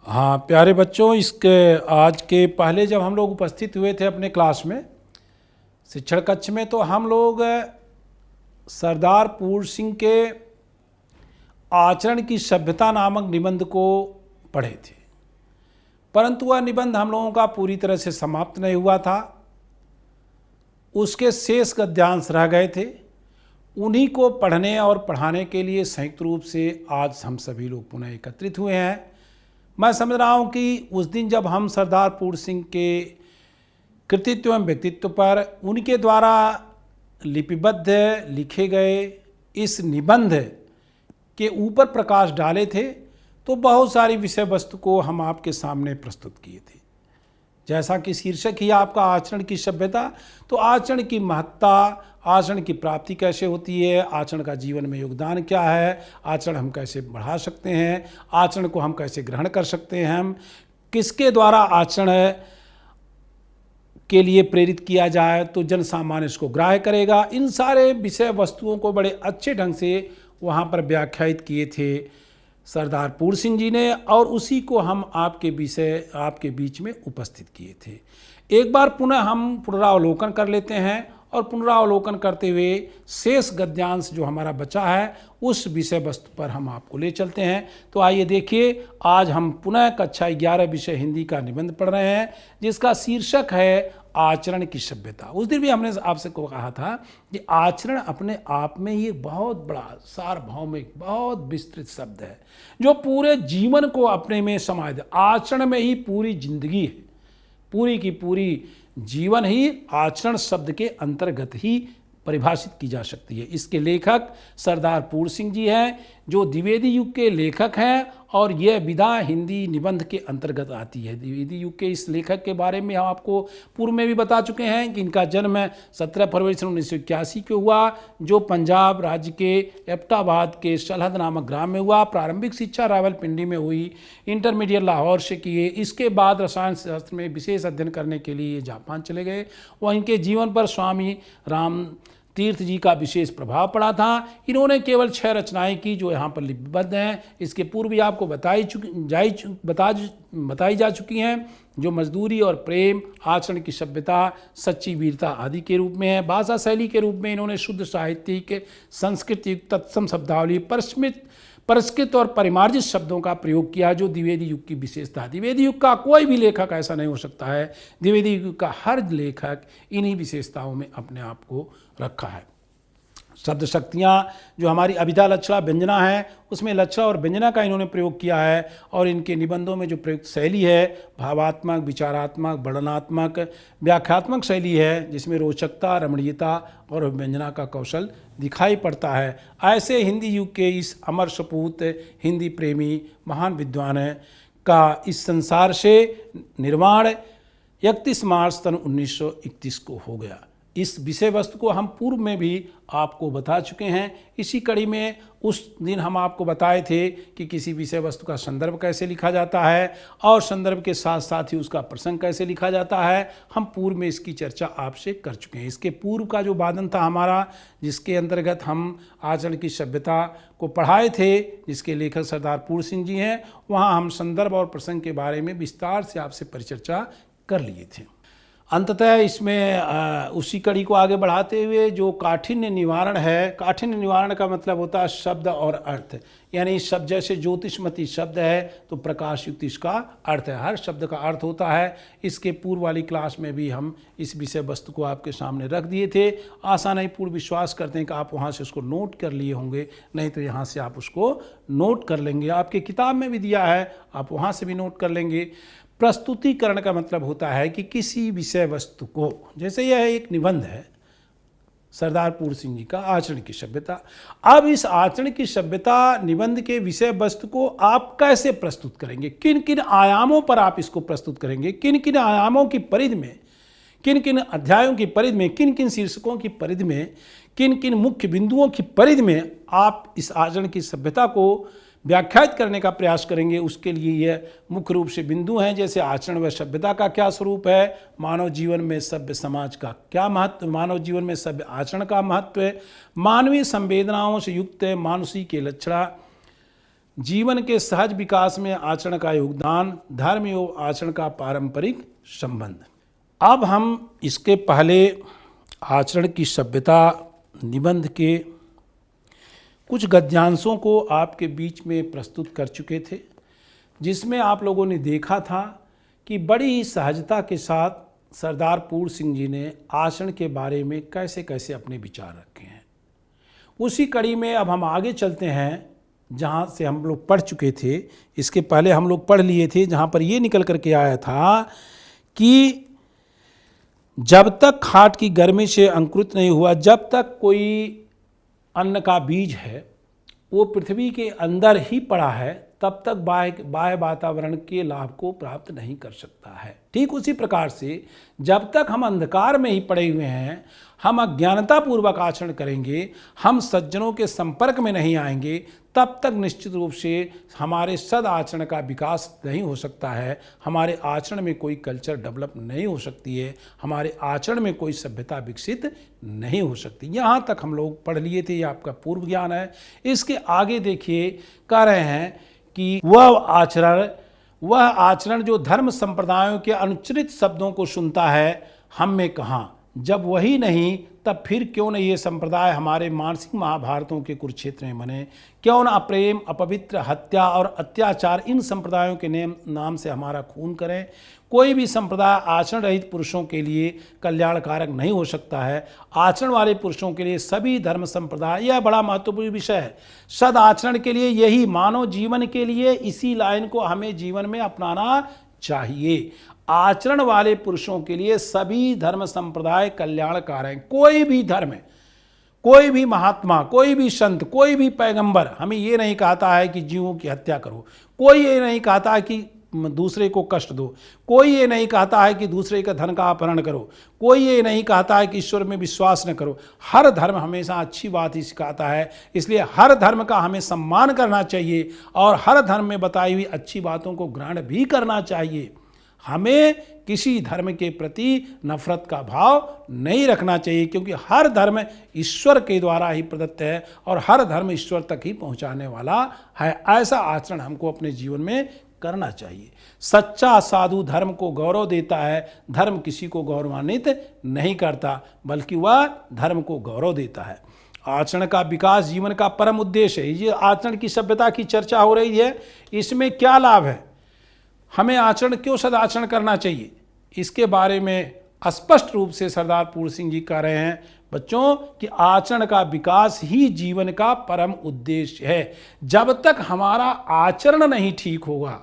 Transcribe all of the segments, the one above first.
हाँ प्यारे बच्चों, इसके आज के पहले जब हम लोग उपस्थित हुए थे अपने क्लास में शिक्षण कक्ष में, तो हम लोग सरदार पूर्ण सिंह के आचरण की सभ्यता नामक निबंध को पढ़े थे। परंतु वह निबंध हम लोगों का पूरी तरह से समाप्त नहीं हुआ था। उसके शेष गद्यांश रह गए थे। उन्हीं को पढ़ने और पढ़ाने के लिए संयुक्त रूप से आज हम सभी लोग पुनः एकत्रित हुए हैं। मैं समझ रहा हूँ कि उस दिन जब हम सरदार पूर्ण सिंह के कृतित्व एवं व्यक्तित्व पर उनके द्वारा लिपिबद्ध लिखे गए इस निबंध के ऊपर प्रकाश डाले थे, तो बहुत सारी विषय वस्तु को हम आपके सामने प्रस्तुत किए थे। जैसा कि शीर्षक ही आपका आचरण की सभ्यता, तो आचरण की महत्ता, आचरण की प्राप्ति कैसे होती है, आचरण का जीवन में योगदान क्या है, आचरण हम कैसे बढ़ा सकते हैं, आचरण को हम कैसे ग्रहण कर सकते हैं, हम किसके द्वारा आचरण के लिए प्रेरित किया जाए तो जन सामान्य इसको ग्राह्य करेगा। इन सारे विषय वस्तुओं को बड़े अच्छे ढंग से वहाँ पर व्याख्यायित किए थे सरदार पूर्ण सिंह जी ने, और उसी को हम आपके बीच में उपस्थित किए थे। एक बार पुनः हम पुनरावलोकन कर लेते हैं, और पुनरावलोकन करते हुए शेष गद्यांश जो हमारा बचा है उस विषय वस्तु पर हम आपको ले चलते हैं। तो आइए देखिए, आज हम पुनः कक्षा 11 विषय हिंदी का निबंध पढ़ रहे हैं, जिसका शीर्षक है आचरण की सभ्यता। उस दिन भी हमने आपसे को कहा था कि आचरण अपने आप में ही बहुत बड़ा सार्वभौमिक बहुत विस्तृत शब्द है, जो पूरे जीवन को अपने में समाये दे। आचरण में ही पूरी जिंदगी है, पूरी की पूरी जीवन ही आचरण शब्द के अंतर्गत ही परिभाषित की जा सकती है। इसके लेखक सरदार पूर्ण सिंह जी हैं, जो द्विवेदी युग के लेखक हैं, और यह विधा हिंदी निबंध के अंतर्गत आती है। द्विवेदी युग के इस लेखक के बारे में हम आपको पूर्व में भी बता चुके हैं कि इनका जन्म 17 फरवरी 1981 को हुआ, जो पंजाब राज्य के एबटाबाद के सलहद नामक ग्राम में हुआ। प्रारंभिक शिक्षा रावलपिंडी में हुई, इंटरमीडिएट लाहौर से किए। इसके बाद रसायन शास्त्र में विशेष अध्ययन करने के लिए जापान चले गए। वह इनके जीवन पर स्वामी राम तीर्थ जी का विशेष प्रभाव पड़ा था। इन्होंने केवल 6 रचनाएं की जो यहाँ पर लिपिबद्ध हैं। इसके पूर्व भी आपको बताई जा चुकी हैं, जो मजदूरी और प्रेम, आचरण की सभ्यता, सच्ची वीरता आदि के रूप में है। भाषा शैली के रूप में इन्होंने शुद्ध साहित्यिक, संस्कृत युक्त तत्सम शब्दावली, परिष्कृत और परिमार्जित शब्दों का प्रयोग किया, जो द्विवेदी युग की विशेषता है। द्विवेदी युग का कोई भी लेखक ऐसा नहीं हो सकता है। द्विवेदी युग का हर लेखक इन्हीं विशेषताओं में अपने आप को रखा है। शब्द शक्तियाँ जो हमारी अभिधा, लक्षणा, व्यंजना है, उसमें लक्षणा और व्यंजना का इन्होंने प्रयोग किया है। और इनके निबंधों में जो प्रयुक्त शैली है, भावात्मक, विचारात्मक, वर्णनात्मक, व्याख्यात्मक शैली है, जिसमें रोचकता, रमणीयता और व्यंजना का कौशल दिखाई पड़ता है। ऐसे हिंदी युग के इस अमर सपूत हिंदी प्रेमी महान विद्वान का इस संसार से निर्वाण 31 मार्च सन 1931 को हो गया। इस विषय वस्तु को हम पूर्व में भी आपको बता चुके हैं। इसी कड़ी में उस दिन हम आपको बताए थे कि किसी विषय वस्तु का संदर्भ कैसे लिखा जाता है, और संदर्भ के साथ साथ ही उसका प्रसंग कैसे लिखा जाता है। हम पूर्व में इसकी चर्चा आपसे कर चुके हैं। इसके पूर्व का जो वादन था हमारा, जिसके अंतर्गत हम आचरण की सभ्यता को पढ़ाए थे, जिसके लेखक सरदार पूर्ण सिंह जी हैं, वहाँ हम संदर्भ और प्रसंग के बारे में विस्तार से आपसे परिचर्चा कर लिए थे। अंततः इसमें उसी कड़ी को आगे बढ़ाते हुए जो काठिन्य निवारण है, काठिन्य निवारण का मतलब होता है शब्द और अर्थ। यानी शब्द जैसे ज्योतिषमती शब्द है तो प्रकाश युक्त इसका अर्थ है, हर शब्द का अर्थ होता है। इसके पूर्व वाली क्लास में भी हम इस विषय वस्तु को आपके सामने रख दिए थे। आशा नहीं पूर्ण विश्वास करते हैं कि आप वहाँ से उसको नोट कर लिए होंगे, नहीं तो यहाँ से आप उसको नोट कर लेंगे। आपके किताब में भी दिया है, आप वहाँ से भी नोट कर लेंगे। प्रस्तुतिकरण का मतलब होता है कि किसी विषय वस्तु को, जैसे यह एक निबंध है सरदार पूर्ण सिंह जी का आचरण की सभ्यता। अब इस आचरण की सभ्यता निबंध के विषय वस्तु को आप कैसे प्रस्तुत करेंगे, किन किन आयामों पर आप इसको प्रस्तुत करेंगे, किन किन आयामों की परिधि में, किन किन अध्यायों की परिधि में, किन किन शीर्षकों की परिधि में, किन किन मुख्य बिंदुओं की परिधि में आप इस आचरण की सभ्यता को व्याख्यात करने का प्रयास करेंगे। उसके लिए यह मुख्य रूप से बिंदु हैं, जैसे आचरण व सभ्यता का क्या स्वरूप है, मानव जीवन में सभ्य समाज का क्या महत्व, मानव जीवन में सभ्य आचरण का महत्व है, मानवीय संवेदनाओं से युक्त मानुषी के लक्षण, जीवन के सहज विकास में आचरण का योगदान, धर्म एवं आचरण का पारंपरिक संबंध। अब हम इसके पहले आचरण की सभ्यता निबंध के कुछ गद्यांशों को आपके बीच में प्रस्तुत कर चुके थे, जिसमें आप लोगों ने देखा था कि बड़ी ही सहजता के साथ सरदार पूर्ण सिंह जी ने आचरण के बारे में कैसे कैसे अपने विचार रखे हैं। उसी कड़ी में अब हम आगे चलते हैं जहाँ से हम लोग पढ़ चुके थे। इसके पहले हम लोग पढ़ लिए थे जहाँ पर ये निकल करके आया था कि जब तक खाट की गर्मी से अंकुरित नहीं हुआ, जब तक कोई अन्न का बीज है वो पृथ्वी के अंदर ही पड़ा है, तब तक बाह्य वातावरण के लाभ को प्राप्त नहीं कर सकता है। ठीक उसी प्रकार से जब तक हम अंधकार में ही पड़े हुए हैं, हम अज्ञानता पूर्वक आचरण करेंगे, हम सज्जनों के संपर्क में नहीं आएंगे, तब तक निश्चित रूप से हमारे सद आचरण का विकास नहीं हो सकता है, हमारे आचरण में कोई कल्चर डेवलप नहीं हो सकती है, हमारे आचरण में कोई सभ्यता विकसित नहीं हो सकती। यहाँ तक हम लोग पढ़ लिए थे, ये आपका पूर्व ज्ञान है। इसके आगे देखिए कह रहे हैं कि वह आचरण जो धर्म संप्रदायों के अनुचित शब्दों को सुनता है, हम में कहाँ, जब वही नहीं तब फिर क्यों न ये संप्रदाय हमारे मानसिक महाभारतों के कुरुक्षेत्र में बने, क्यों न अप्रेम, अपवित्र, हत्या और अत्याचार इन संप्रदायों के नाम से हमारा खून करें। कोई भी संप्रदाय आचरण रहित पुरुषों के लिए कल्याणकारक नहीं हो सकता है। आचरण वाले पुरुषों के लिए सभी धर्म संप्रदाय, यह बड़ा महत्वपूर्ण विषय है। सद आचरण के लिए यही मानव जीवन के लिए इसी लाइन को हमें जीवन में अपनाना चाहिए। आचरण वाले पुरुषों के लिए सभी धर्म संप्रदाय कल्याणकार हैं। कोई भी धर्म, कोई भी महात्मा, कोई भी संत, कोई भी पैगंबर हमें ये नहीं कहता है कि जीवों की हत्या करो, कोई ये नहीं कहता है कि दूसरे को कष्ट दो, कोई ये नहीं कहता है कि दूसरे का धन का अपहरण करो, कोई ये नहीं कहता है कि ईश्वर में विश्वास न करो। हर धर्म हमेशा अच्छी बात ही सिखाता है, इसलिए हर धर्म का हमें सम्मान करना चाहिए और हर धर्म में बताई हुई अच्छी बातों को ग्रहण भी करना चाहिए। हमें किसी धर्म के प्रति नफरत का भाव नहीं रखना चाहिए, क्योंकि हर धर्म ईश्वर के द्वारा ही प्रदत्त है और हर धर्म ईश्वर तक ही पहुंचाने वाला है। ऐसा आचरण हमको अपने जीवन में करना चाहिए। सच्चा साधु धर्म को गौरव देता है, धर्म किसी को गौरवान्वित नहीं करता, बल्कि वह धर्म को गौरव देता है। आचरण का विकास जीवन का परम उद्देश्य है। ये आचरण की सभ्यता की चर्चा हो रही है, इसमें क्या लाभ है, हमें आचरण क्यों सदाचरण करना चाहिए, इसके बारे में स्पष्ट रूप से सरदार पूर्ण सिंह जी कह रहे हैं बच्चों कि आचरण का विकास ही जीवन का परम उद्देश्य है। जब तक हमारा आचरण नहीं ठीक होगा,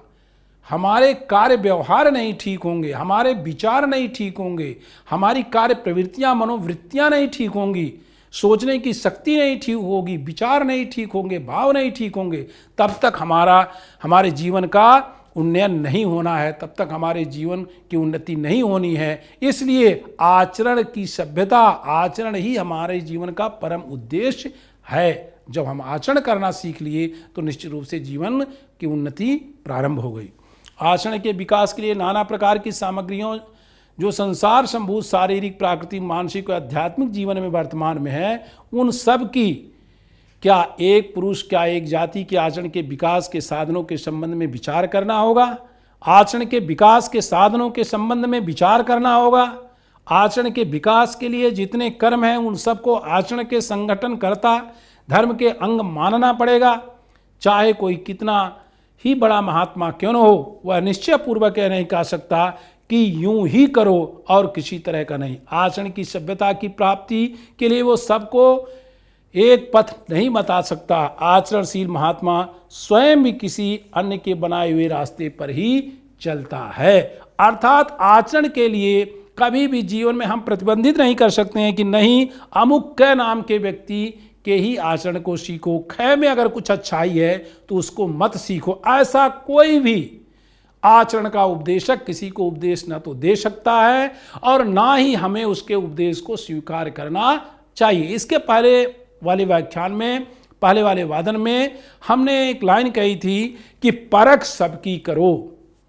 हमारे कार्य व्यवहार नहीं ठीक होंगे, हमारे विचार नहीं ठीक होंगे, हमारी कार्य प्रवृत्तियां, मनोवृत्तियां नहीं ठीक होंगी, सोचने की शक्ति नहीं ठीक होगी, विचार नहीं ठीक होंगे, भाव नहीं ठीक होंगे, तब तक हमारे जीवन का उन्नयन नहीं होना है, तब तक हमारे जीवन की उन्नति नहीं होनी है। इसलिए आचरण की सभ्यता, आचरण ही हमारे जीवन का परम उद्देश्य है। जब हम आचरण करना सीख लिए तो निश्चित रूप से जीवन की उन्नति प्रारंभ हो गई। आचरण के विकास के लिए नाना प्रकार की सामग्रियों जो संसार संभूत शारीरिक, प्राकृतिक, मानसिक और आध्यात्मिक जीवन में वर्तमान में है, उन सब की क्या एक पुरुष, क्या एक जाति के आचरण के विकास के साधनों के संबंध में विचार करना होगा। आचरण के विकास के साधनों के संबंध में विचार करना होगा। आचरण के विकास के लिए जितने कर्म हैं उन सबको आचरण के संगठन करता धर्म के अंग मानना पड़ेगा। चाहे कोई कितना ही बड़ा महात्मा क्यों न हो, वह निश्चय पूर्वक यह नहीं कह सकता कि यूं ही करो और किसी तरह का नहीं। आचरण की सभ्यता की प्राप्ति के लिए वो सबको एक पथ नहीं बता सकता। आचरणशील महात्मा स्वयं भी किसी अन्य के बनाए हुए रास्ते पर ही चलता है। अर्थात आचरण के लिए कभी भी जीवन में हम प्रतिबंधित नहीं कर सकते हैं कि नहीं अमुक क नाम के व्यक्ति के ही आचरण को सीखो, ख में अगर कुछ अच्छाई है तो उसको मत सीखो। ऐसा कोई भी आचरण का उपदेशक किसी को उपदेश न तो दे सकता है और ना ही हमें उसके उपदेश को स्वीकार करना चाहिए। इसके पहले वाले व्याख्यान में, पहले वाले वादन में हमने एक लाइन कही थी कि परख सबकी करो,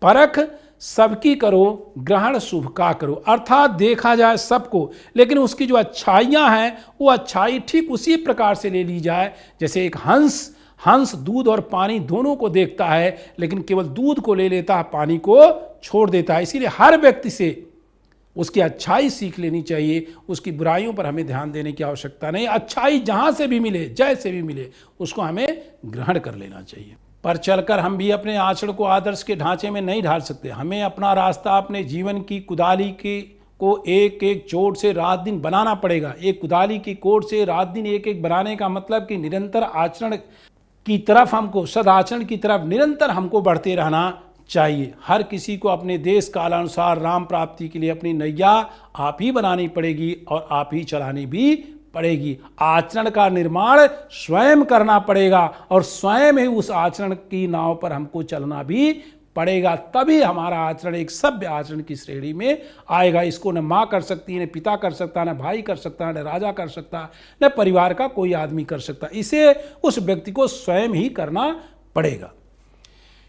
परख सबकी करो, ग्रहण शुभ का करो। अर्थात देखा जाए सबको, लेकिन उसकी जो अच्छाइयाँ हैं वो अच्छाई ठीक उसी प्रकार से ले ली जाए जैसे एक हंस हंस दूध और पानी दोनों को देखता है, लेकिन केवल दूध को ले लेता है, पानी को छोड़ देता है। इसीलिए हर व्यक्ति से उसकी अच्छाई सीख लेनी चाहिए, उसकी बुराइयों पर हमें ध्यान देने की आवश्यकता नहीं। अच्छाई जहाँ से भी मिले, जैसे भी मिले, उसको हमें ग्रहण कर लेना चाहिए। पर चलकर हम भी अपने आचरण को आदर्श के ढांचे में नहीं ढाल सकते। हमें अपना रास्ता अपने जीवन की कुदाली को एक एक चोट से रात दिन बनाना पड़ेगा। एक कुदाली की कोट से रात दिन एक एक बनाने का मतलब कि निरंतर आचरण की तरफ हमको, सदाचरण की तरफ निरंतर हमको बढ़ते रहना चाहिए। हर किसी को अपने देश कालानुसार राम प्राप्ति के लिए अपनी नैया आप ही बनानी पड़ेगी और आप ही चलानी भी पड़ेगी। आचरण का निर्माण स्वयं करना पड़ेगा और स्वयं ही उस आचरण की नाव पर हमको चलना भी पड़ेगा। तभी हमारा आचरण एक सभ्य आचरण की श्रेणी में आएगा। इसको न माँ कर सकती है, न पिता कर सकता, न भाई कर सकता, न राजा कर सकता, न परिवार का कोई आदमी कर सकता। इसे उस व्यक्ति को स्वयं ही करना पड़ेगा।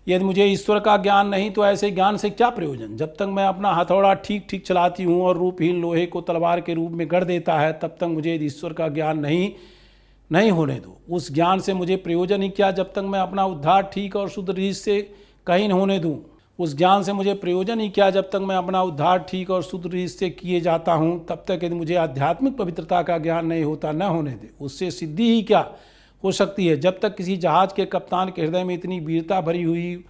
यदि मुझे ईश्वर का ज्ञान नहीं तो ऐसे ज्ञान से क्या प्रयोजन। जब तक मैं अपना हथौड़ा ठीक ठीक चलाती हूँ और रूपहीन लोहे को तलवार के रूप में गढ़ देता है, तब तक मुझे ईश्वर का ज्ञान नहीं होने दो। उस ज्ञान से मुझे प्रयोजन ही क्या, जब तक मैं अपना उद्धार ठीक और शुद्ध रीत से कहीं न होने दूँ। उस ज्ञान से मुझे प्रयोजन ही क्या, जब तक मैं अपना उद्धार ठीक और शुद्ध रीत से किए जाता हूँ। तब तक यदि मुझे आध्यात्मिक पवित्रता का ज्ञान नहीं होता, न होने दे। उससे सिद्धि ही क्या हो सकती है। जब तक किसी जहाज के कप्तान के हृदय में इतनी वीरता भरी हुई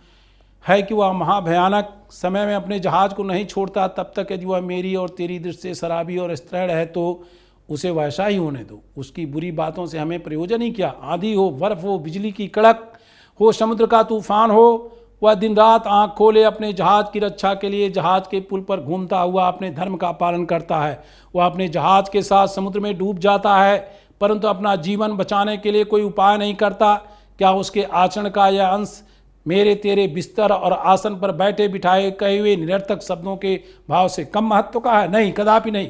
है कि वह महाभयानक समय में अपने जहाज को नहीं छोड़ता, तब तक यदि वह मेरी और तेरी दृष्टि से शराबी और स्त्रैण है तो उसे वैसा ही होने दो। उसकी बुरी बातों से हमें प्रयोजन ही क्या। आंधी हो, बर्फ हो, बिजली की कड़क हो, समुद्र का तूफान हो, वह दिन रात आंख खोले अपने जहाज की रक्षा के लिए जहाज के पुल पर घूमता हुआ अपने धर्म का पालन करता है। वह अपने जहाज के साथ समुद्र में डूब जाता है, परंतु अपना जीवन बचाने के लिए कोई उपाय नहीं करता। क्या उसके आचरण का यह अंश मेरे तेरे बिस्तर और आसन पर बैठे बिठाए कहे हुए निरर्थक शब्दों के भाव से कम महत्व का है? नहीं, कदापि नहीं।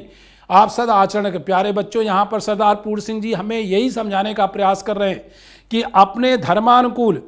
आप सदा आचरण के प्यारे बच्चों, यहाँ पर सरदार पूर्ण सिंह जी हमें यही समझाने का प्रयास कर रहे हैं कि अपने धर्मानुकूल,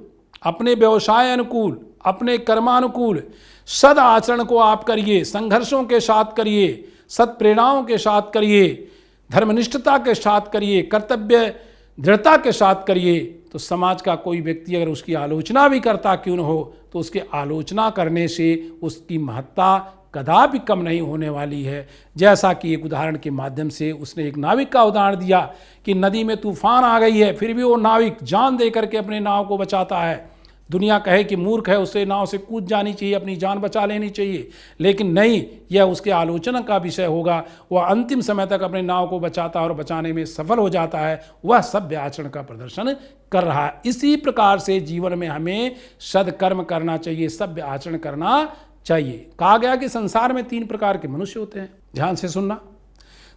अपने व्यवसाय अनुकूल, अपने कर्मानुकूल सद आचरण को आप करिए, संघर्षों के साथ करिए, सत्प्रेरणाओं के साथ करिए, धर्मनिष्ठता के साथ करिए, कर्तव्य दृढ़ता के साथ करिए। तो समाज का कोई व्यक्ति अगर उसकी आलोचना भी करता क्यों न हो, तो उसकी आलोचना करने से उसकी महत्ता कदापि कम नहीं होने वाली है। जैसा कि एक उदाहरण के माध्यम से उसने एक नाविक का उदाहरण दिया कि नदी में तूफान आ गई है, फिर भी वो नाविक जान दे करके अपने नाव को बचाता है। दुनिया कहे कि मूर्ख है, उसे नाव से कूद जानी चाहिए, अपनी जान बचा लेनी चाहिए, लेकिन नहीं, यह उसके आलोचना का विषय होगा। वह अंतिम समय तक अपने नाव को बचाता और बचाने में सफल हो जाता है। वह सभ्य आचरण का प्रदर्शन कर रहा है। इसी प्रकार से जीवन में हमें सदकर्म करना चाहिए, सभ्य आचरण करना चाहिए। कहा गया कि संसार में 3 प्रकार के मनुष्य होते हैं। ध्यान से सुनना,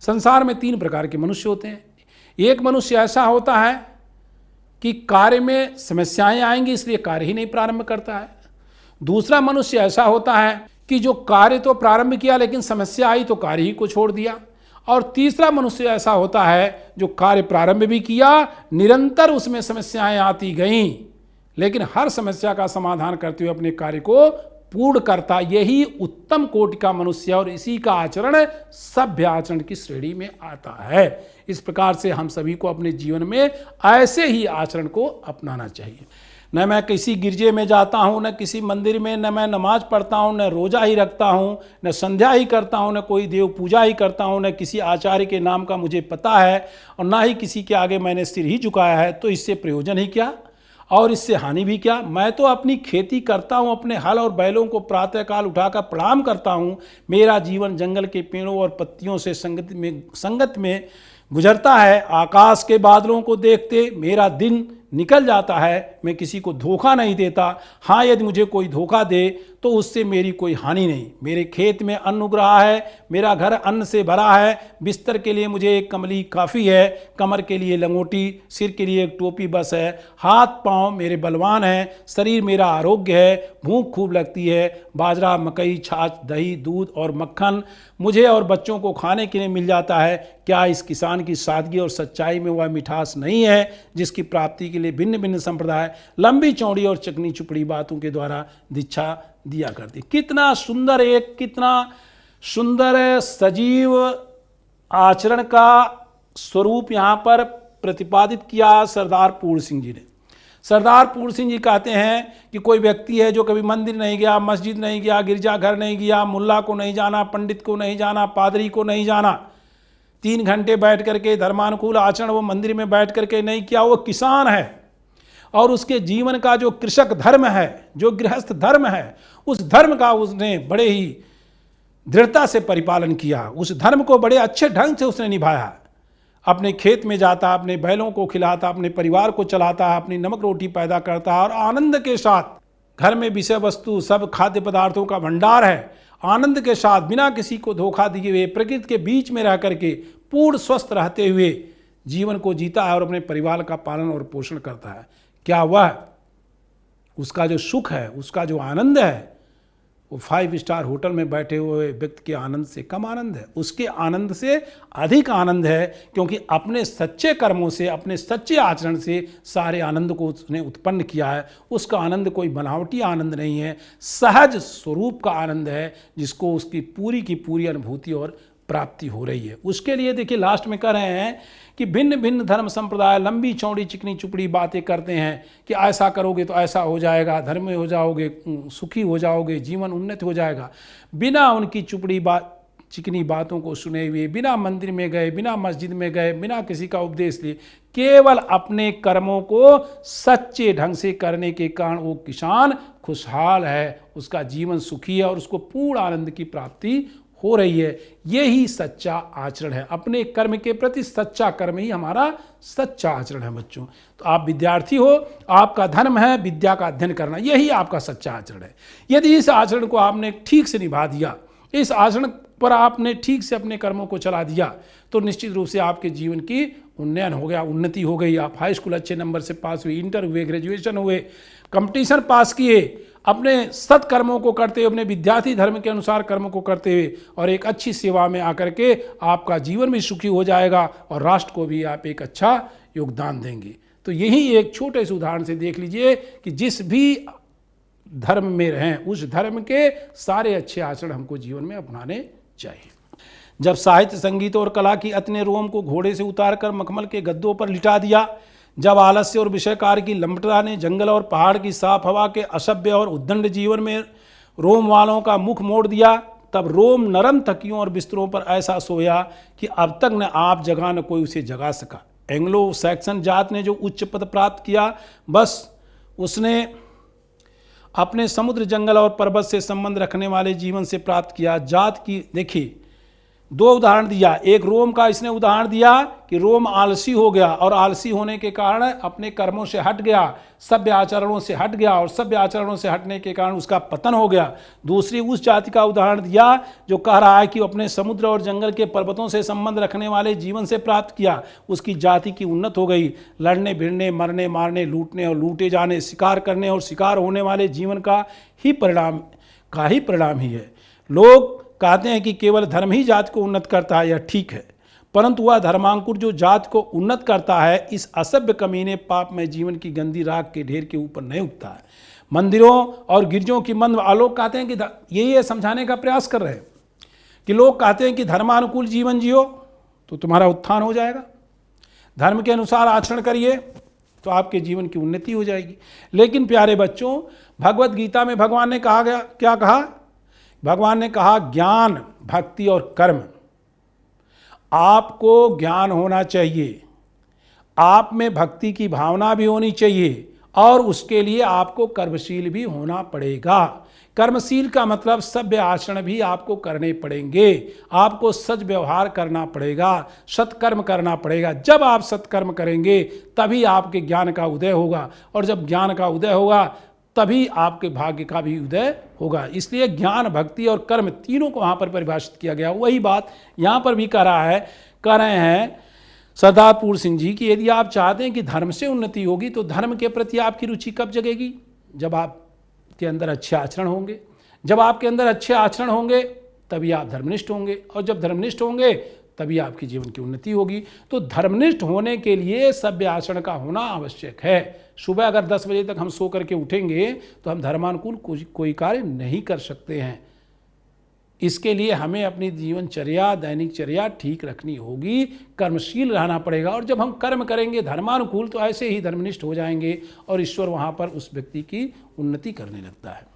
संसार में 3 प्रकार के मनुष्य होते हैं। एक मनुष्य ऐसा होता है कि कार्य में समस्याएं आएंगी इसलिए कार्य ही नहीं प्रारंभ करता है। दूसरा मनुष्य ऐसा होता है कि जो कार्य तो प्रारंभ किया लेकिन समस्या आई तो कार्य ही को छोड़ दिया। और तीसरा मनुष्य ऐसा होता है जो कार्य प्रारंभ भी किया, निरंतर उसमें समस्याएं आती गईं, लेकिन हर समस्या का समाधान करते हुए अपने कार्य को पूर्ण करता। यही उत्तम कोटि का मनुष्य और इसी का आचरण सभ्य आचरण की श्रेणी में आता है। इस प्रकार से हम सभी को अपने जीवन में ऐसे ही आचरण को अपनाना चाहिए। न मैं किसी गिरजे में जाता हूँ, न किसी मंदिर में, न मैं नमाज पढ़ता हूँ, न रोजा ही रखता हूँ, न संध्या ही करता हूँ, न कोई देव पूजा ही करता हूँ, न किसी आचार्य के नाम का मुझे पता है और ना ही किसी के आगे मैंने सिर ही झुकाया है, तो इससे प्रयोजन ही क्या और इससे हानि भी क्या। मैं तो अपनी खेती करता हूँ, अपने हल और बैलों को प्रातःकाल उठाकर प्रणाम करता हूँ। मेरा जीवन जंगल के पेड़ों और पत्तियों से संगत में गुजरता है। आकाश के बादलों को देखते मेरा दिन निकल जाता है। मैं किसी को धोखा नहीं देता। हाँ, यदि मुझे कोई धोखा दे तो उससे मेरी कोई हानि नहीं। मेरे खेत में अन्न उग रहा है, मेरा घर अन्न से भरा है, बिस्तर के लिए मुझे एक कमली काफ़ी है, कमर के लिए लंगोटी, सिर के लिए एक टोपी बस है, हाथ पांव मेरे बलवान हैं, शरीर मेरा आरोग्य है, भूख खूब लगती है, बाजरा, मकई, छाछ, दही, दूध और मक्खन मुझे और बच्चों को खाने के लिए मिल जाता है। क्या इस किसान की सादगी और सच्चाई में वह मिठास नहीं है जिसकी प्राप्ति के लिए भिन्न भिन्न संप्रदाय लंबी चौड़ी और चकनी चुपड़ी बातों के द्वारा दीक्षा दिया करती। कितना सुंदर सजीव आचरण का स्वरूप यहाँ पर प्रतिपादित किया सरदार पूर्ण सिंह जी ने। सरदार पूर्ण सिंह जी कहते हैं कि कोई व्यक्ति है जो कभी मंदिर नहीं गया, मस्जिद नहीं गया, गिरजाघर नहीं गया, मुल्ला को नहीं जाना, पंडित को नहीं जाना, पादरी को नहीं जाना, 3 घंटे बैठ करके धर्मानुकूल आचरण वो मंदिर में बैठ करके नहीं किया, वो किसान है और उसके जीवन का जो कृषक धर्म है, जो गृहस्थ धर्म है, उस धर्म का उसने बड़े ही दृढ़ता से परिपालन किया, उस धर्म को बड़े अच्छे ढंग से उसने निभाया। अपने खेत में जाता, अपने बैलों को खिलाता, अपने परिवार को चलाता, अपनी नमक रोटी पैदा करता और आनंद के साथ घर में विषय वस्तु सब खाद्य पदार्थों का भंडार है, आनंद के साथ बिना किसी को धोखा दिए हुए प्रकृति के बीच में रह करके पूर्ण स्वस्थ रहते हुए जीवन को जीता है और अपने परिवार का पालन और पोषण करता है। क्या वह उसका जो सुख है, उसका जो आनंद है, वो 5 स्टार होटल में बैठे हुए व्यक्ति के आनंद से कम आनंद है? उसके आनंद से अधिक आनंद है, क्योंकि अपने सच्चे कर्मों से, अपने सच्चे आचरण से सारे आनंद को उसने उत्पन्न किया है। उसका आनंद कोई बनावटी आनंद नहीं है, सहज स्वरूप का आनंद है, जिसको उसकी पूरी की पूरी अनुभूति और प्राप्ति हो रही है। उसके लिए देखिए लास्ट में कह रहे हैं कि भिन्न भिन्न धर्म संप्रदाय लंबी चौड़ी चिकनी चुपड़ी बातें करते हैं कि ऐसा करोगे तो ऐसा हो जाएगा, धर्म में हो जाओगे, सुखी हो जाओगे, जीवन उन्नत हो जाएगा। बिना उनकी चिकनी बातों को सुने हुए, बिना मंदिर में गए, बिना मस्जिद में गए, बिना किसी का उपदेश लिए, केवल अपने कर्मों को सच्चे ढंग से करने के कारण वो किसान खुशहाल है, उसका जीवन सुखी है और उसको पूर्ण आनंद की प्राप्ति हो रही है। यही सच्चा आचरण है। अपने कर्म के प्रति सच्चा कर्म ही हमारा सच्चा आचरण है बच्चों। तो आप विद्यार्थी हो, आपका धर्म है विद्या का अध्ययन करना, यही आपका सच्चा आचरण है। यदि इस आचरण को आपने ठीक से निभा दिया, इस आचरण पर आपने ठीक से अपने कर्मों को चला दिया, तो निश्चित रूप से आपके जीवन की उन्नयन हो गया, उन्नति हो गई। आप हाई स्कूल अच्छे नंबर से पास हुए, इंटर हुए, ग्रेजुएशन हुए, कंपटीशन पास किए, अपने सत्कर्मों को करते हुए, अपने विद्यार्थी धर्म के अनुसार कर्मों को करते हुए और एक अच्छी सेवा में आकर के आपका जीवन भी सुखी हो जाएगा और राष्ट्र को भी आप एक अच्छा योगदान देंगे। तो यही एक छोटे से उदाहरण से देख लीजिए कि जिस भी धर्म में रहें, उस धर्म के सारे अच्छे आचरण हमको जीवन में अपनाने चाहिए। जब साहित्य, संगीत और कला की अतने रोम को घोड़े से उतारकर मखमल के गद्दों पर लिटा दिया, जब आलस्य और विषय कार्य की लंबटता ने जंगल और पहाड़ की साफ हवा के असभ्य और उद्दंड जीवन में रोम वालों का मुख मोड़ दिया, तब रोम नरम तकियों और बिस्तरों पर ऐसा सोया कि अब तक न आप जगा न कोई उसे जगा सका। एंग्लो सैक्सन जात ने जो उच्च पद प्राप्त किया, बस उसने अपने समुद्र, जंगल और पर्वत से संबंध रखने वाले जीवन से प्राप्त किया। जात की देखिए 2 उदाहरण दिया। एक रोम का इसने उदाहरण दिया कि रोम आलसी हो गया और आलसी होने के कारण अपने कर्मों से हट गया, सभ्य आचरणों से हट गया और सभ्य आचरणों से हटने के कारण उसका पतन हो गया। दूसरी उस जाति का उदाहरण दिया जो कह रहा है कि अपने समुद्र और जंगल के पर्वतों से संबंध रखने वाले जीवन से प्राप्त किया, उसकी जाति की उन्नत हो गई। लड़ने भिड़ने, मरने मारने, लूटने और लूटे जाने, शिकार करने और शिकार होने वाले जीवन का ही परिणाम ही है। लोग कहते हैं कि केवल धर्म ही जात को उन्नत करता है, यह ठीक है, परंतु वह धर्मांकुर जो जात को उन्नत करता है, इस असभ्य कमीने पाप में जीवन की गंदी राख के ढेर के ऊपर नहीं उठता है। मंदिरों और गिरजों की मंद आलोक कहते हैं कि यही समझाने का प्रयास कर रहे हैं कि लोग कहते हैं कि धर्मानुकूल जीवन जियो तो तुम्हारा उत्थान हो जाएगा, धर्म के अनुसार आचरण करिए तो आपके जीवन की उन्नति हो जाएगी। लेकिन प्यारे बच्चों, भगवत गीता में भगवान ने कहा गया, क्या कहा? भगवान ने कहा ज्ञान, भक्ति और कर्म। आपको ज्ञान होना चाहिए, आप में भक्ति की भावना भी होनी चाहिए और उसके लिए आपको कर्मशील भी होना पड़ेगा। कर्मशील का मतलब सभ्य आचरण भी आपको करने पड़ेंगे, आपको सच व्यवहार करना पड़ेगा, सत्कर्म करना पड़ेगा। जब आप सत्कर्म करेंगे तभी आपके ज्ञान का उदय होगा और जब ज्ञान का उदय होगा तभी आपके भाग्य का भी उदय होगा। इसलिए ज्ञान, भक्ति और कर्म तीनों को वहाँ पर परिभाषित किया गया। वही बात यहाँ पर भी कह रहे हैं सरदार पूर्ण सिंह जी कि यदि आप चाहते हैं कि धर्म से उन्नति होगी तो धर्म के प्रति आपकी रुचि कब जगेगी? जब आपके अंदर अच्छे आचरण होंगे। जब आपके अंदर अच्छे आचरण होंगे तभी आप धर्मनिष्ठ होंगे और जब धर्मनिष्ठ होंगे तभी आपकी जीवन की उन्नति होगी। तो धर्मनिष्ठ होने के लिए सभ्य आचरण का होना आवश्यक है। सुबह अगर 10 बजे तक हम सो करके उठेंगे तो हम धर्मानुकूल कोई कार्य नहीं कर सकते हैं। इसके लिए हमें अपनी जीवनचर्या, दैनिकचर्या ठीक रखनी होगी, कर्मशील रहना पड़ेगा। और जब हम कर्म करेंगे धर्मानुकूल तो ऐसे ही धर्मनिष्ठ हो जाएंगे और ईश्वर वहाँ पर उस व्यक्ति की उन्नति करने लगता है।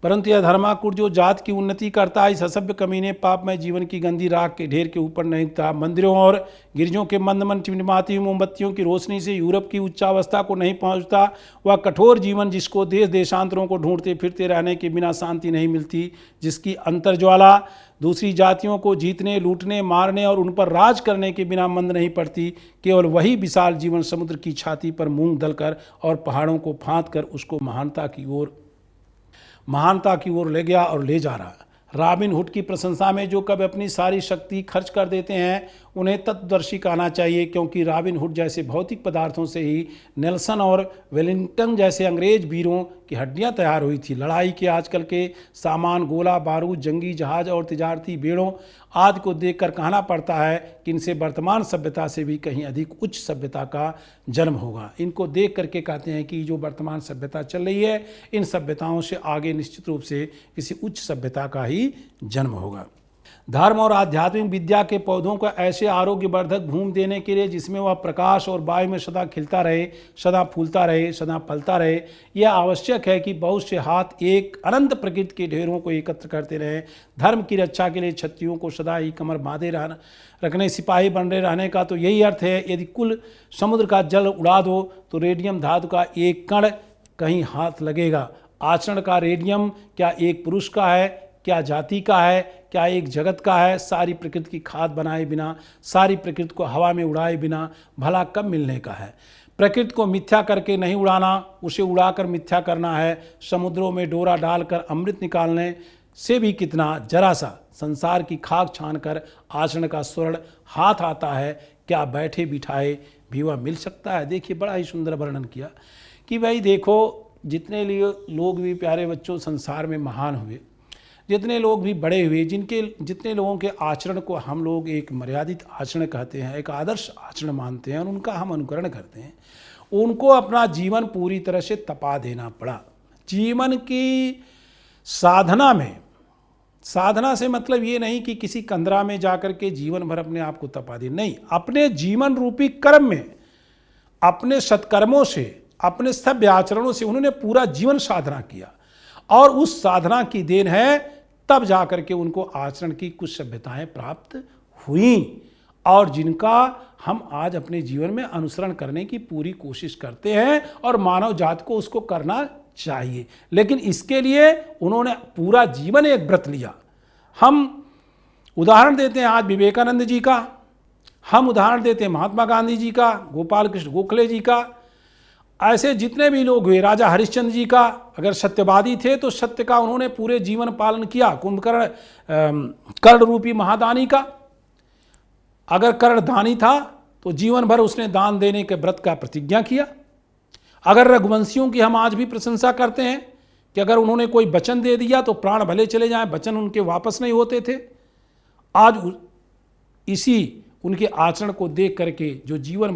परंतु यह धर्माकुट जो जात की उन्नति करता है, इस असभ्य कमीने पापमय जीवन की गंदी राख के ढेर के ऊपर नहीं था। मंदिरों और गिरजों के मंद मन टिमटिमाती मोमबत्तियों की रोशनी से यूरोप की उच्चावस्था को नहीं पहुंचता। वह कठोर जीवन जिसको देश देशांतरों को ढूंढते फिरते रहने के बिना शांति नहीं मिलती, जिसकी अंतर्ज्वाला दूसरी जातियों को जीतने, लूटने, मारने और उन पर राज करने के बिना मंद नहीं पड़ती, केवल वही विशाल जीवन समुद्र की छाती पर मूंग दलकर और पहाड़ों को फांद कर उसको महानता की ओर ले गया और ले जा रहा। रॉबिन हुड की प्रशंसा में जो कभी अपनी सारी शक्ति खर्च कर देते हैं उन्हें तत्वदर्शी कहना चाहिए, क्योंकि रॉबिन हुड जैसे भौतिक पदार्थों से ही नेल्सन और वेलिंगटन जैसे अंग्रेज वीरों की हड्डियां तैयार हुई थी। लड़ाई के आजकल के सामान, गोला बारूद, जंगी जहाज और तिजारती बेड़ों आदि को देखकर कहना पड़ता है कि इनसे वर्तमान सभ्यता से भी कहीं अधिक उच्च सभ्यता का जन्म होगा। इनको देख करके कहते हैं कि जो वर्तमान सभ्यता चल रही है, इन सभ्यताओं से आगे निश्चित रूप से किसी उच्च सभ्यता का ही जन्म होगा। धर्म और आध्यात्मिक विद्या के पौधों को ऐसे आरोग्यवर्धक भूमि देने के लिए जिसमें वह प्रकाश और वायु में सदा खिलता रहे, सदा फूलता रहे, सदा फलता रहे, यह आवश्यक है कि बहुत से हाथ एक अनंत प्रकृति के ढेरों को एकत्र करते रहें। धर्म की रक्षा के लिए क्षत्रियों को सदा ही कमर बांधे रखने, सिपाही बने रहने का तो यही अर्थ है। यदि कुल समुद्र का जल उड़ा दो तो रेडियम धातु का एक कण कहीं हाथ लगेगा। आचरण का रेडियम क्या एक पुरुष का है, क्या जाति का है, क्या एक जगत का है? सारी प्रकृति की खाद बनाए बिना, सारी प्रकृति को हवा में उड़ाए बिना भला कब मिलने का है? प्रकृति को मिथ्या करके नहीं उड़ाना, उसे उड़ाकर मिथ्या करना है। समुद्रों में डोरा डालकर अमृत निकालने से भी कितना जरा सा संसार की खाक छानकर आचरण का स्वर्ण हाथ आता है, क्या बैठे बिठाए भी वह मिल सकता है? देखिए बड़ा ही सुंदर वर्णन किया कि भाई देखो, जितने लोग भी प्यारे बच्चों संसार में महान हुए, जितने लोग भी बड़े हुए, जितने लोगों के आचरण को हम लोग एक मर्यादित आचरण कहते हैं, एक आदर्श आचरण मानते हैं और उनका हम अनुकरण करते हैं, उनको अपना जीवन पूरी तरह से तपा देना पड़ा। जीवन की साधना में, साधना से मतलब ये नहीं कि किसी कंदरा में जाकर के जीवन भर अपने आप को तपा दे, नहीं, अपने जीवन रूपी कर्म में, अपने सत्कर्मों से, अपने सभ्य आचरणों से उन्होंने पूरा जीवन साधना किया और उस साधना की देन है तब जाकर के उनको आचरण की कुछ सभ्यताएं प्राप्त हुई और जिनका हम आज अपने जीवन में अनुसरण करने की पूरी कोशिश करते हैं और मानव जाति को उसको करना चाहिए। लेकिन इसके लिए उन्होंने पूरा जीवन एक व्रत लिया। हम उदाहरण देते हैं आज विवेकानंद जी का, हम उदाहरण देते हैं महात्मा गांधी जी का, गोपाल कृष्ण गोखले जी का, ऐसे जितने भी लोग हुए, राजा हरिश्चंद्र जी का, अगर सत्यवादी थे तो सत्य का उन्होंने पूरे जीवन पालन किया। कुंभकर्ण कर्ण रूपी महादानी का, अगर कर्णदानी था तो जीवन भर उसने दान देने के व्रत का प्रतिज्ञा किया। अगर रघुवंशियों की हम आज भी प्रशंसा करते हैं कि अगर उन्होंने कोई वचन दे दिया तो प्राण भले चले जाएं, वचन उनके वापस नहीं होते थे। आज इसी उनके आचरण को देख करके जो जीवन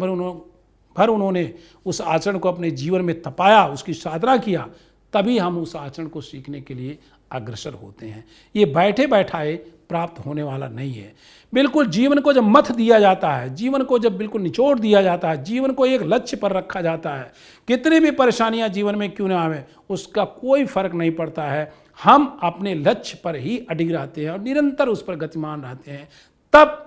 भर उन्होंने उस आचरण को अपने जीवन में तपाया, उसकी साधना किया, तभी हम उस आचरण को सीखने के लिए अग्रसर होते हैं। ये बैठे बैठाए प्राप्त होने वाला नहीं है। बिल्कुल जीवन को जब मथ दिया जाता है, जीवन को जब बिल्कुल निचोड़ दिया जाता है, जीवन को एक लक्ष्य पर रखा जाता है, कितनी भी परेशानियां जीवन में क्यों ना आवे, उसका कोई फर्क नहीं पड़ता है। हम अपने लक्ष्य पर ही अडिग रहते हैं और निरंतर उस पर गतिमान रहते हैं, तब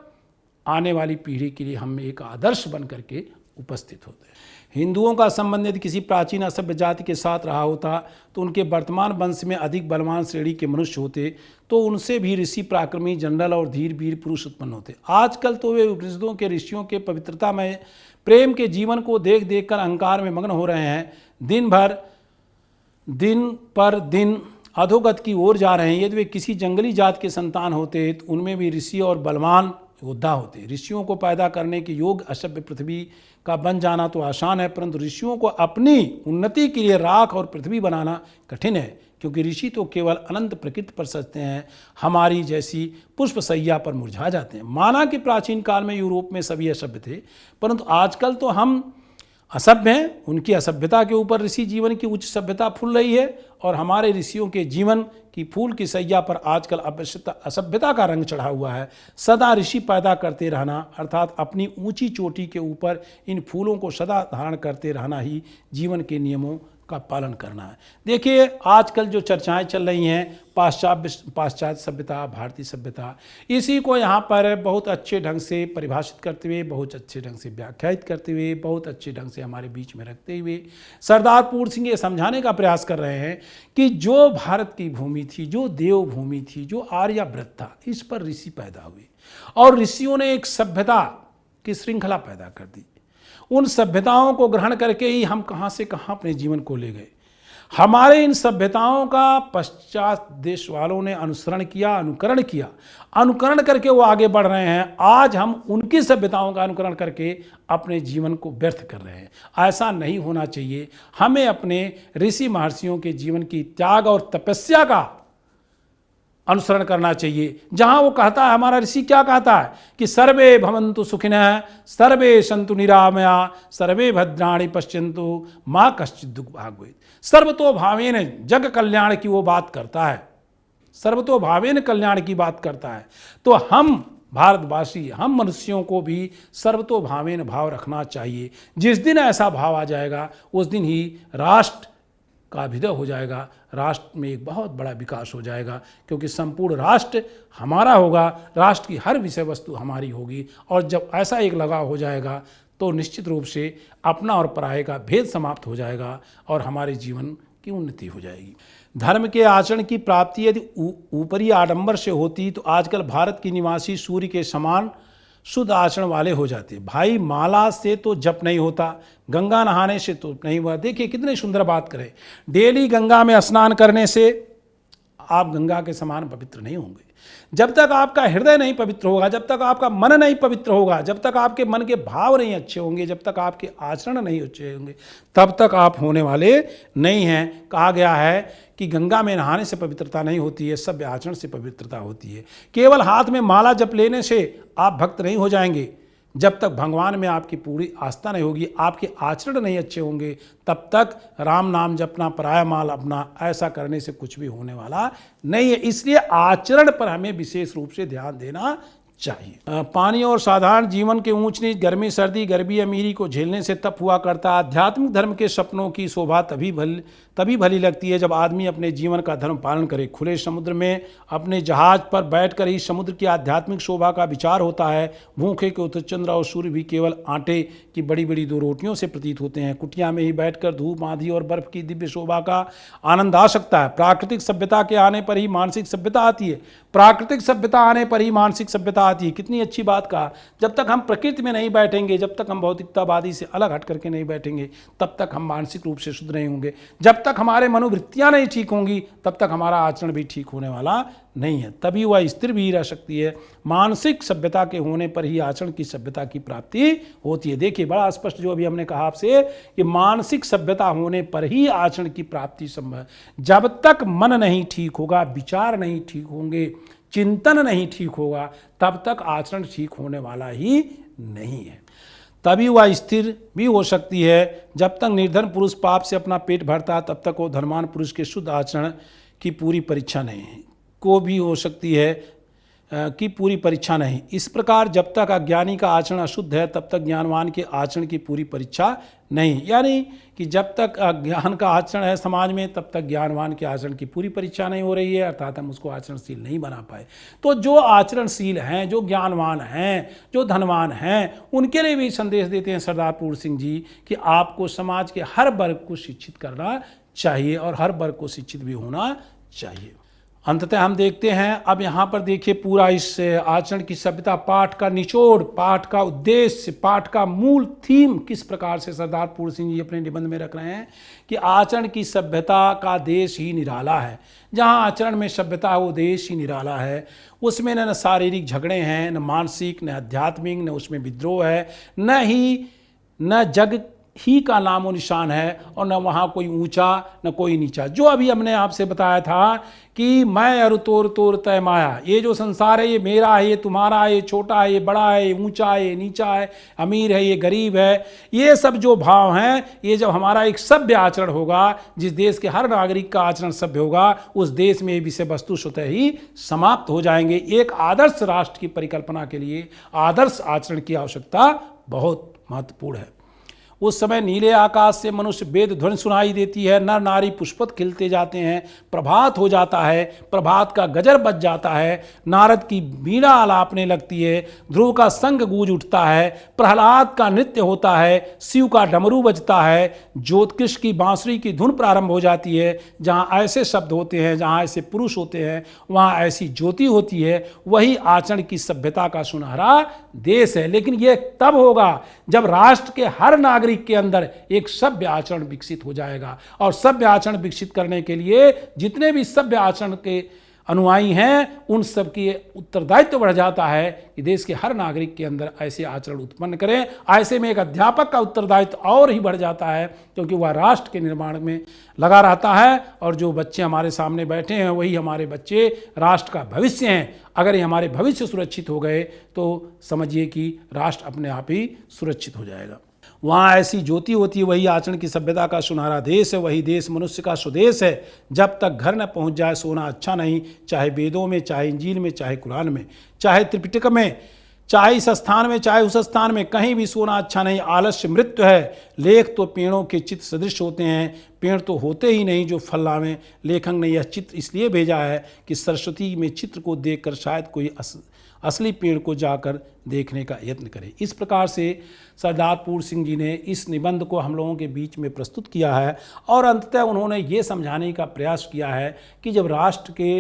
आने वाली पीढ़ी के लिए हम एक आदर्श बन करके उपस्थित होते हैं। हिंदुओं का संबंध यदि किसी प्राचीन असभ्य जाति के साथ रहा होता तो उनके वर्तमान वंश में अधिक बलवान श्रेणी के मनुष्य होते, तो उनसे भी ऋषि, पराक्रमी, जनरल और धीर वीर पुरुष उत्पन्न होते। आजकल तो वे उपनिषदों के ऋषियों के पवित्रता में प्रेम के जीवन को देख देख कर अहंकार में मग्न हो रहे हैं, दिन पर दिन अधोगत की ओर जा रहे हैं। यदि वे किसी जंगली जात के संतान होते तो उनमें भी ऋषि और बलवान योद्धा होते। ऋषियों को पैदा करने के योग असभ्य पृथ्वी का बन जाना तो आसान है, परंतु ऋषियों को अपनी उन्नति के लिए राख और पृथ्वी बनाना कठिन है, क्योंकि ऋषि तो केवल अनंत प्रकृति पर सजते हैं, हमारी जैसी पुष्प सैया पर मुरझा जाते हैं। माना कि प्राचीन काल में यूरोप में सभी असभ्य थे, परंतु आजकल तो हम असभ्य हैं, उनकी असभ्यता के ऊपर ऋषि जीवन की उच्च सभ्यता फूल रही है, और हमारे ऋषियों के जीवन की फूल की सैया पर आजकल असभ्यता का रंग चढ़ा हुआ है। सदा ऋषि पैदा करते रहना, अर्थात अपनी ऊंची चोटी के ऊपर इन फूलों को सदा धारण करते रहना ही जीवन के नियमों का पालन करना है। देखिए आजकल जो चर्चाएं चल रही हैं पाश्चात्य सभ्यता, भारतीय सभ्यता, इसी को यहाँ पर बहुत अच्छे ढंग से परिभाषित करते हुए, बहुत अच्छे ढंग से व्याख्यायित करते हुए, बहुत अच्छे ढंग से हमारे बीच में रखते हुए सरदार पूर्ण सिंह ये समझाने का प्रयास कर रहे हैं कि जो भारत की भूमि थी, जो देवभूमि थी, जो आर्याव्रत था, इस पर ऋषि पैदा हुए और ऋषियों ने एक सभ्यता की श्रृंखला पैदा कर दी। उन सभ्यताओं को ग्रहण करके ही हम कहाँ से कहाँ अपने जीवन को ले गए। हमारे इन सभ्यताओं का पश्चात देश वालों ने अनुसरण किया, अनुकरण करके वो आगे बढ़ रहे हैं। आज हम उनकी सभ्यताओं का अनुकरण करके अपने जीवन को व्यर्थ कर रहे हैं। ऐसा नहीं होना चाहिए। हमें अपने ऋषि महर्षियों के जीवन की त्याग और तपस्या का अनुसरण करना चाहिए। जहां वो कहता है, हमारा ऋषि क्या कहता है कि सर्वे भवन्तु सुखिनः, सर्वे सन्तु निरामया, सर्वे भद्राणि पश्यन्तु, माँ कश्चित् दुःख भाग् भवेत्। सर्वतो भावेन जग कल्याण की वो बात करता है, सर्वतो भावेन कल्याण की बात करता है। तो हम भारतवासी, हम मनुष्यों को भी सर्वतो भावेन भाव रखना चाहिए। जिस दिन ऐसा भाव आ जाएगा उस दिन ही राष्ट्र का अभ्युदय हो जाएगा, राष्ट्र में एक बहुत बड़ा विकास हो जाएगा, क्योंकि संपूर्ण राष्ट्र हमारा होगा, राष्ट्र की हर विषय वस्तु हमारी होगी। और जब ऐसा एक लगाव हो जाएगा तो निश्चित रूप से अपना और पराये का भेद समाप्त हो जाएगा और हमारे जीवन की उन्नति हो जाएगी। धर्म के आचरण की प्राप्ति यदि ऊपरी आडंबर से होती तो आजकल भारत के निवासी सूर्य के समान शुद्ध आचरण वाले हो जाते। भाई माला से तो जप नहीं होता, गंगा नहाने से तो नहीं हुआ। देखिए कितनी सुंदर बात करें, डेली गंगा में स्नान करने से आप गंगा के समान पवित्र नहीं होंगे। जब तक आपका हृदय नहीं पवित्र होगा, जब तक आपका मन नहीं पवित्र होगा, जब तक आपके मन के भाव नहीं अच्छे होंगे, जब तक आपके आचरण नहीं अच्छे होंगे, तब तक आप होने वाले नहीं हैं। कहा गया है कि गंगा में नहाने से पवित्रता नहीं होती है, सभ्य आचरण से पवित्रता होती है। केवल हाथ में माला जप लेने से आप भक्त नहीं हो जाएंगे। जब तक भगवान में आपकी पूरी आस्था नहीं होगी, आपके आचरण नहीं अच्छे होंगे, तब तक राम नाम जपना, पराया माल अपना, ऐसा करने से कुछ भी होने वाला नहीं है। इसलिए आचरण पर हमें विशेष रूप से ध्यान देना चाहिए। पानी और साधारण जीवन के ऊंच नीच, गर्मी सर्दी, गरीबी अमीरी को झेलने से तप हुआ करता। आध्यात्मिक धर्म के सपनों की शोभा तभी भली लगती है जब आदमी अपने जीवन का धर्म पालन करे। खुले समुद्र में अपने जहाज पर बैठकर ही समुद्र की आध्यात्मिक शोभा का विचार होता है। भूखे के उत्तर चंद्र और सूर्य भी केवल आटे की बड़ी बड़ी 2 रोटियों से प्रतीत होते हैं। कुटिया में ही बैठकर धूप, आंधी और बर्फ की दिव्य शोभा का आनंद आ सकता है। प्राकृतिक सभ्यता के आने पर ही मानसिक सभ्यता आती है। प्राकृतिक सभ्यता आने पर ही मानसिक सभ्यता आती है। कितनी अच्छी बात कहा। जब तक हम प्रकृति में नहीं बैठेंगे, जब तक हम भौतिकतावादी से अलग हट करके नहीं बैठेंगे, तब तक हम मानसिक रूप से शुद्ध नहीं होंगे। जब तक हमारे मनोवृत्तियां नहीं ठीक होंगी, तब तक हमारा आचरण भी ठीक होने वाला नहीं है। तभी वह स्थिर भी रह सकती है। मानसिक सभ्यता के होने पर ही आचरण की सभ्यता की प्राप्ति होती है। देखिए बड़ा स्पष्ट जो अभी हमने कहा आपसे कि मानसिक सभ्यता होने पर ही आचरण की प्राप्ति संभव है। जब तक मन नहीं ठीक होगा, विचार नहीं ठीक होंगे, चिंतन नहीं ठीक होगा, तब तक आचरण ठीक होने वाला ही नहीं है। तभी वह स्थिर भी हो सकती है। जब तक निर्धन पुरुष पाप से अपना पेट भरता है, तब तक वो धनवान पुरुष के शुद्ध आचरण की पूरी परीक्षा नहीं है को भी हो सकती है कि पूरी परीक्षा नहीं। इस प्रकार जब तक अज्ञानी का आचरण अशुद्ध है, तब तक ज्ञानवान के आचरण की पूरी परीक्षा नहीं। यानी कि जब तक अज्ञान का आचरण है समाज में, तब तक ज्ञानवान के आचरण की पूरी परीक्षा नहीं हो रही है, अर्थात हम उसको आचरणशील नहीं बना पाए। तो जो आचरणशील हैं, जो ज्ञानवान हैं, जो धनवान हैं, उनके लिए भी संदेश देते हैं सरदार पूर्ण सिंह जी कि आपको समाज के हर वर्ग को शिक्षित करना चाहिए और हर वर्ग को शिक्षित भी होना चाहिए। अंततः हम देखते हैं, अब यहाँ पर देखिए पूरा इस आचरण की सभ्यता पाठ का निचोड़, पाठ का उद्देश्य, पाठ का मूल थीम किस प्रकार से सरदार पूर्ण सिंह जी अपने निबंध में रख रहे हैं कि आचरण की सभ्यता का देश ही निराला है। जहाँ आचरण में सभ्यता है वो देश ही निराला है। उसमें न शारीरिक झगड़े हैं, न मानसिक, न आध्यात्मिक, न उसमें विद्रोह है, न जग ही का नामो निशान है और न वहाँ कोई ऊंचा न कोई नीचा। जो अभी हमने आपसे बताया था कि मैं अरु तोर तोर तय माया, ये जो संसार है ये मेरा है, ये तुम्हारा है, ये छोटा है, ये बड़ा है, ये ऊंचा है, ये नीचा है, अमीर है, ये गरीब है, ये सब जो भाव हैं, ये जब हमारा एक सभ्य आचरण होगा, जिस देश के हर नागरिक का आचरण सभ्य होगा, उस देश में ये विषय वस्तु स्वतः ही समाप्त हो जाएंगे। एक आदर्श राष्ट्र की परिकल्पना के लिए आदर्श आचरण की आवश्यकता बहुत महत्वपूर्ण है। उस समय नीले आकाश से मनुष्य वेद ध्वनि सुनाई देती है, नर नारी पुष्पत खिलते जाते हैं, प्रभात हो जाता है, प्रभात का गजर बज जाता है, नारद की बीड़ा आलापने लगती है, ध्रुव का संग गूंज उठता है, प्रहलाद का नृत्य होता है, शिव का डमरू बजता है, ज्योतिष की बांसुरी की धुन प्रारंभ हो जाती है। जहाँ ऐसे शब्द होते हैं, जहाँ ऐसे पुरुष होते हैं, वहाँ ऐसी ज्योति होती है। वही आचरण की सभ्यता का सुनहरा देश है। लेकिन यह तब होगा जब राष्ट्र के हर नागरिक के अंदर एक सभ्य आचरण विकसित हो जाएगा। और सभ्य आचरण विकसित करने के लिए जितने भी सभ्य आचरण के अनुयायी हैं, उन सब की उत्तरदायित्व बढ़ जाता है कि देश के हर नागरिक के अंदर ऐसे आचरण उत्पन्न करें। ऐसे में एक अध्यापक का उत्तरदायित्व और ही बढ़ जाता है, क्योंकि वह राष्ट्र के निर्माण में लगा रहता है। और जो बच्चे हमारे सामने बैठे हैं, वही हमारे बच्चे राष्ट्र का भविष्य हैं। अगर ये हमारे भविष्य सुरक्षित हो गए तो समझिए कि राष्ट्र अपने आप ही सुरक्षित हो जाएगा। वहाँ ऐसी ज्योति होती है, वही आचरण की सभ्यता का सुनहरा देश है। वही देश मनुष्य का स्वदेश है। जब तक घर न पहुँच जाए सोना अच्छा नहीं, चाहे वेदों में, चाहे इंजील में, चाहे कुरान में, चाहे त्रिपिटक में, चाहे इस स्थान में, चाहे उस स्थान में, कहीं भी सोना अच्छा नहीं। आलस्य मृत्यु है। लेख तो पेड़ों के चित्र सदृश होते हैं, पेड़ तो होते ही नहीं जो फल लावें। लेखक ने यह चित्र इसलिए भेजा है कि सरस्वती में चित्र को देखकर शायद कोई असली पेड़ को जाकर देखने का यत्न करे। इस प्रकार से सरदार पूर्ण सिंह जी ने इस निबंध को हम लोगों के बीच में प्रस्तुत किया है। और अंततः उन्होंने ये समझाने का प्रयास किया है कि जब राष्ट्र के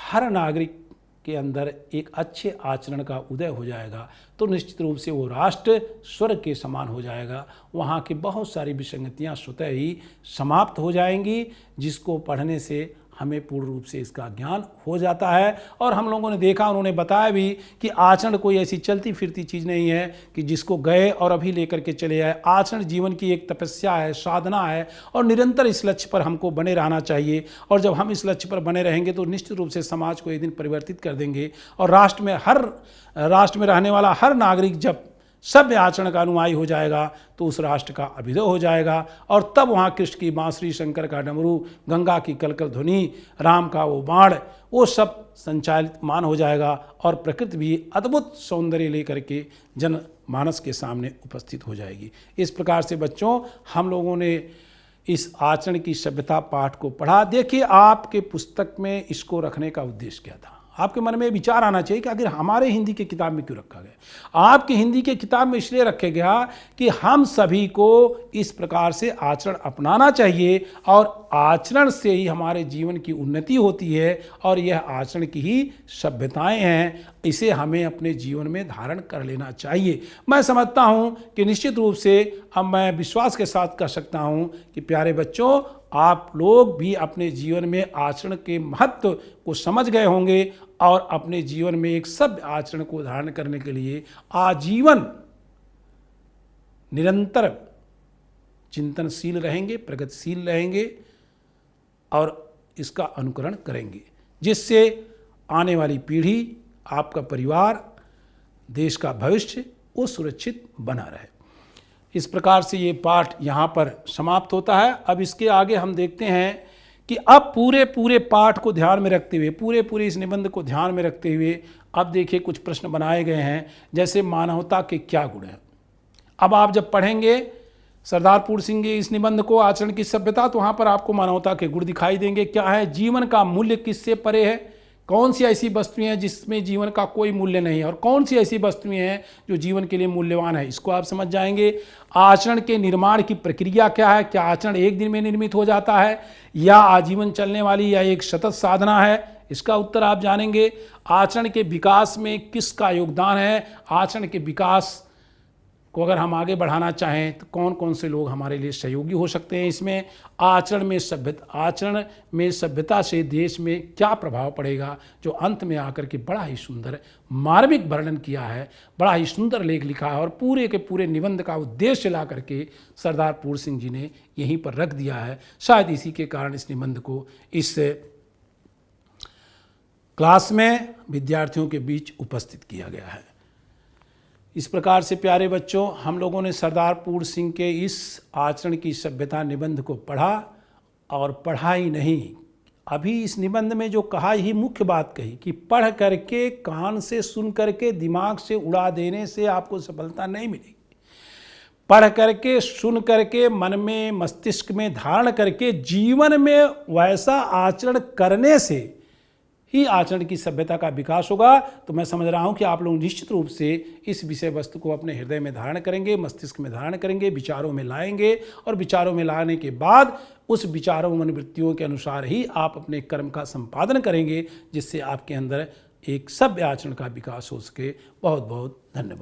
हर नागरिक के अंदर एक अच्छे आचरण का उदय हो जाएगा तो निश्चित रूप से वो राष्ट्र स्वर्ग के समान हो जाएगा। वहाँ की बहुत सारी विसंगतियाँ स्वतः ही समाप्त हो जाएंगी, जिसको पढ़ने से हमें पूर्ण रूप से इसका ज्ञान हो जाता है। और हम लोगों ने देखा, उन्होंने बताया भी कि आचरण कोई ऐसी चलती फिरती चीज़ नहीं है कि जिसको गए और अभी लेकर के चले आए। आचरण जीवन की एक तपस्या है, साधना है, और निरंतर इस लक्ष्य पर हमको बने रहना चाहिए। और जब हम इस लक्ष्य पर बने रहेंगे तो निश्चित रूप से समाज को एक दिन परिवर्तित कर देंगे। और राष्ट्र में रहने वाला हर नागरिक जब सभ्य आचरण का अनुयायी हो जाएगा तो उस राष्ट्र का अभ्युदय हो जाएगा। और तब वहाँ कृष्ण की बांसुरी, शंकर का डमरू, गंगा की कलकल ध्वनि, राम का वो बाण, वो सब संचालित मान हो जाएगा। और प्रकृति भी अद्भुत सौंदर्य लेकर के जनमानस के सामने उपस्थित हो जाएगी। इस प्रकार से बच्चों, हम लोगों ने इस आचरण की सभ्यता पाठ को पढ़ा। देखिए, आपके पुस्तक में इसको रखने का उद्देश्य क्या था? आपके मन में विचार आना चाहिए कि आखिर हमारे हिंदी के किताब में क्यों रखा गया। आपके हिंदी के किताब में इसलिए रखा गया कि हम सभी को इस प्रकार से आचरण अपनाना चाहिए, और आचरण से ही हमारे जीवन की उन्नति होती है। और यह आचरण की ही सभ्यताएं हैं, इसे हमें अपने जीवन में धारण कर लेना चाहिए। मैं समझता हूँ कि निश्चित रूप से अब मैं विश्वास के साथ कह सकता हूँ कि प्यारे बच्चों, आप लोग भी अपने जीवन में आचरण के महत्व को समझ गए होंगे और अपने जीवन में एक सभ्य आचरण को धारण करने के लिए आजीवन निरंतर चिंतनशील रहेंगे, प्रगतिशील रहेंगे और इसका अनुकरण करेंगे, जिससे आने वाली पीढ़ी, आपका परिवार, देश का भविष्य वो सुरक्षित बना रहे। इस प्रकार से ये पाठ यहाँ पर समाप्त होता है। अब इसके आगे हम देखते हैं कि अब पूरे पाठ को ध्यान में रखते हुए, पूरे इस निबंध को ध्यान में रखते हुए अब देखिए कुछ प्रश्न बनाए गए हैं, जैसे मानवता के क्या गुण हैं। अब आप जब पढ़ेंगे सरदार पूर्ण सिंह के इस निबंध को, आचरण की सभ्यता, तो वहाँ पर आपको मानवता के गुण दिखाई देंगे। क्या है? जीवन का मूल्य किससे परे है? कौन सी ऐसी वस्तुएं हैं जिसमें जीवन का कोई मूल्य नहीं है, और कौन सी ऐसी वस्तुएं हैं जो जीवन के लिए मूल्यवान है, इसको आप समझ जाएंगे। आचरण के निर्माण की प्रक्रिया क्या है? क्या आचरण एक दिन में निर्मित हो जाता है, या आजीवन चलने वाली, या एक सतत साधना है? इसका उत्तर आप जानेंगे। आचरण के विकास में किसका योगदान है? आचरण के विकास को अगर हम आगे बढ़ाना चाहें तो कौन कौन से लोग हमारे लिए सहयोगी हो सकते हैं इसमें। आचरण में सभ्यता से देश में क्या प्रभाव पड़ेगा, जो अंत में आकर के बड़ा ही सुंदर मार्मिक वर्णन किया है, बड़ा ही सुंदर लेख लिखा है और पूरे के पूरे निबंध का उद्देश्य ला करके सरदार पूर्ण सिंह जी ने यहीं पर रख दिया है। शायद इसी के कारण इस निबंध को इस क्लास में विद्यार्थियों के बीच उपस्थित किया गया है। इस प्रकार से प्यारे बच्चों, हम लोगों ने सरदार पूर्ण सिंह के इस आचरण की सभ्यता निबंध को पढ़ा और पढ़ा ही नहीं, अभी इस निबंध में जो कहा ही मुख्य बात कही कि पढ़ करके, कान से सुन करके, दिमाग से उड़ा देने से आपको सफलता नहीं मिलेगी। पढ़ करके, सुन करके, मन में, मस्तिष्क में धारण करके, जीवन में वैसा आचरण करने से ही आचरण की सभ्यता का विकास होगा। तो मैं समझ रहा हूं कि आप लोग निश्चित रूप से इस विषय वस्तु को अपने हृदय में धारण करेंगे, मस्तिष्क में धारण करेंगे, विचारों में लाएंगे और विचारों में लाने के बाद उस विचारों मनोवृत्तियों के अनुसार ही आप अपने कर्म का संपादन करेंगे, जिससे आपके अंदर एक सभ्य आचरण का विकास हो सके। बहुत बहुत धन्यवाद।